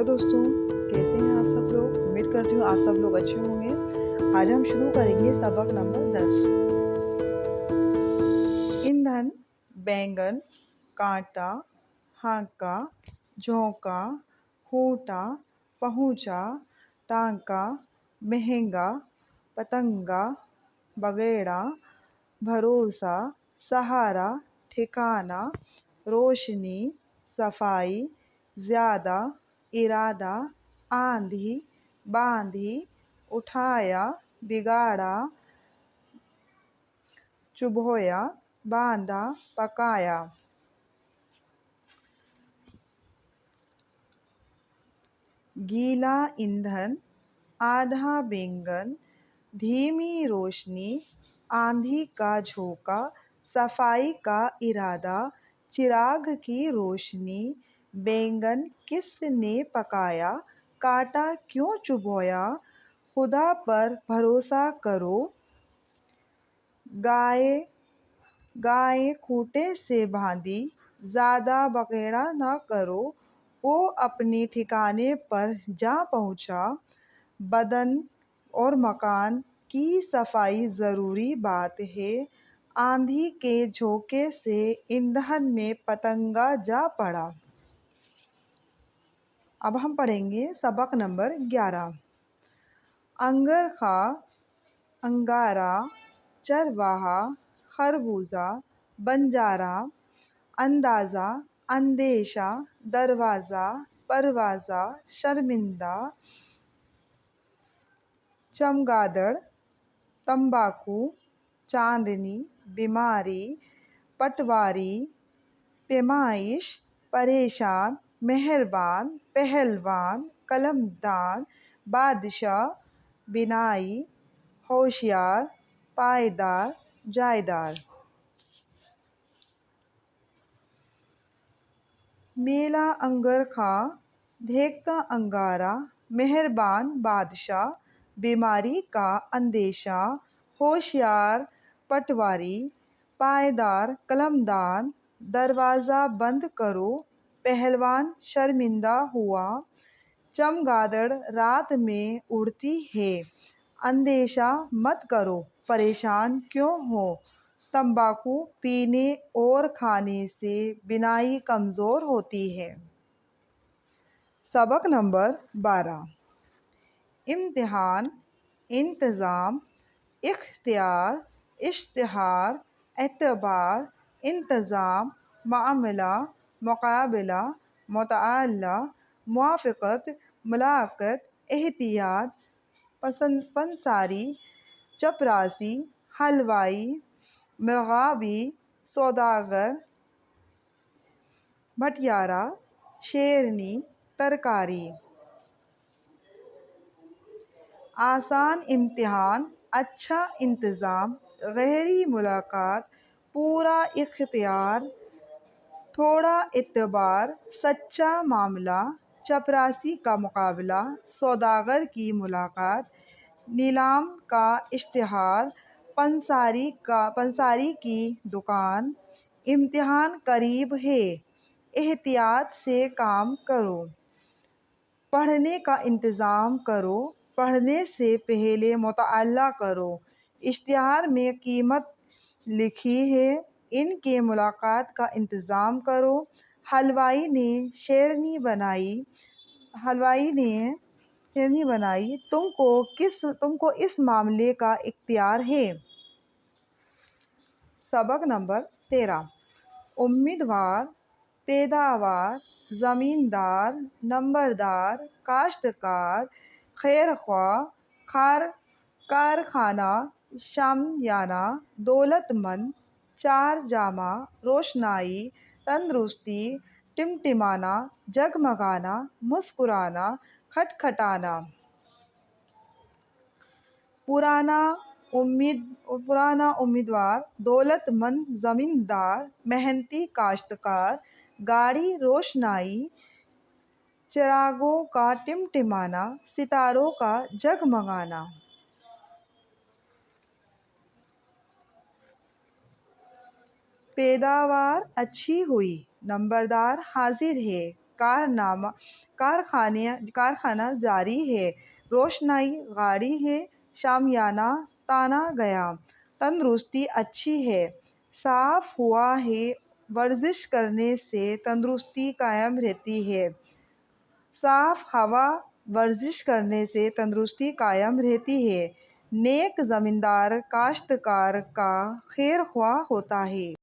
Hello दोस्तों, कैसे हैं आप सब लोग। उम्मीद करती हूँ आप सब लोग अच्छे होंगे। आज हम शुरू करेंगे सबक नंबर 10। ईंधन, बैंगन, कांटा, हांका, झोंका, खूंटा, पहुंचा, टांका, महंगा, पतंगा, बगेड़ा, भरोसा, सहारा, ठिकाना, रोशनी, सफाई, ज़्यादा, इरादा, आंधी, बांधी, उठाया, बिगाड़ा, चुभोया, बांधा, पकाया। गीला ईंधन, आधा बैंगन, धीमी रोशनी, आंधी का झोंका, सफाई का इरादा, चिराग की रोशनी, बैंगन किसने पकाया, कांटा क्यों चुभोया, खुदा पर भरोसा करो। गाय खूंटे से बांधी, ज़्यादा बखेड़ा न करो, वो अपने ठिकाने पर जा पहुंचा। बदन और मकान की सफाई ज़रूरी बात है, आंधी के झोंके से ईंधन में पतंगा जा पड़ा। अब हम पढ़ेंगे सबक नंबर 11। अंगरखा, अंगारा, चरवाहा, खरबूजा, बंजारा, अंदाज़ा, अंदेशा, दरवाज़ा, परवाज़ा, शर्मिंदा, चमगादड़, तंबाकू, चांदनी, बीमारी, पटवारी, पैमाइश, परेशान, मेहरबान, पहलवान, कलमदान, बादशाह, बिनाई, होशियार, पायदार, जायदार। मेला अंगरखा, देखता अंगारा, मेहरबान बादशाह, बीमारी का अंदेशा, होशियार पटवारी, पायदार कलमदान, दरवाज़ा बंद करो, पहलवान शर्मिंदा हुआ, चमगादड़ रात में उड़ती है, अंदेशा मत करो, परेशान क्यों हो, तंबाकू पीने और खाने से बिनाई कमज़ोर होती है। सबक नंबर 12। इम्तिहान, इंतज़ाम, इख्तियार, इश्तिहार, एतबार, इंतज़ाम, मामला, मुकाबला, मुताला, मुवाफ़क़त, मुलाक़त, एहतियात, पंसारी, चपरासी, हलवाई, मरग़ाबी, सौदागर, भटियारा, शेरनी, तरकारी। आसान इम्तिहान, अच्छा इंतज़ाम, गहरी मुलाकात, पूरा इख्तियार, थोड़ा एतबार, सच्चा मामला, चपरासी का मुकाबला, सौदागर की मुलाकात, नीलाम का इश्तिहार, पंसारी की दुकान, इम्तिहान करीब है, एहतियात से काम करो, पढ़ने का इंतज़ाम करो, पढ़ने से पहले मुताला करो, इश्तिहार में कीमत लिखी है, इनके मुलाकात का इंतज़ाम करो, हलवाई ने शेरनी बनाई, तुमको इस मामले का इख्तियार है। सबक नंबर 13। उम्मीदवार, पैदावार, ज़मींदार, नंबरदार, काश्तकार, खैरख्वाह, कारखाना, शामियाना, दौलतमंद, चार जामा, रोशनाई, तंदुरुस्ती, टिमटिमाना, जगमगाना, मुस्कुराना, खटखटाना। पुराना उम्मीदवार, दौलतमंद ज़मींदार, मेहनती काश्तकार, गाड़ी रोशनाई, चिरागों का टिमटिमाना, सितारों का जगमगाना। पैदावार अच्छी हुई, नंबरदार हाजिर है, کارخانہ جاری ہے، روشنائی گاڑی ہے، شامیانہ تانا گیا، تندرستی اچھی ہے، صاف ہوا ہے، ورزش کرنے سے تندرستی قائم رہتی ہے، صاف ہوا ورزش کرنے سے تندرستی قائم رہتی ہے، نیک زمیندار کاشتکار کا خیر خواہ ہوتا ہے۔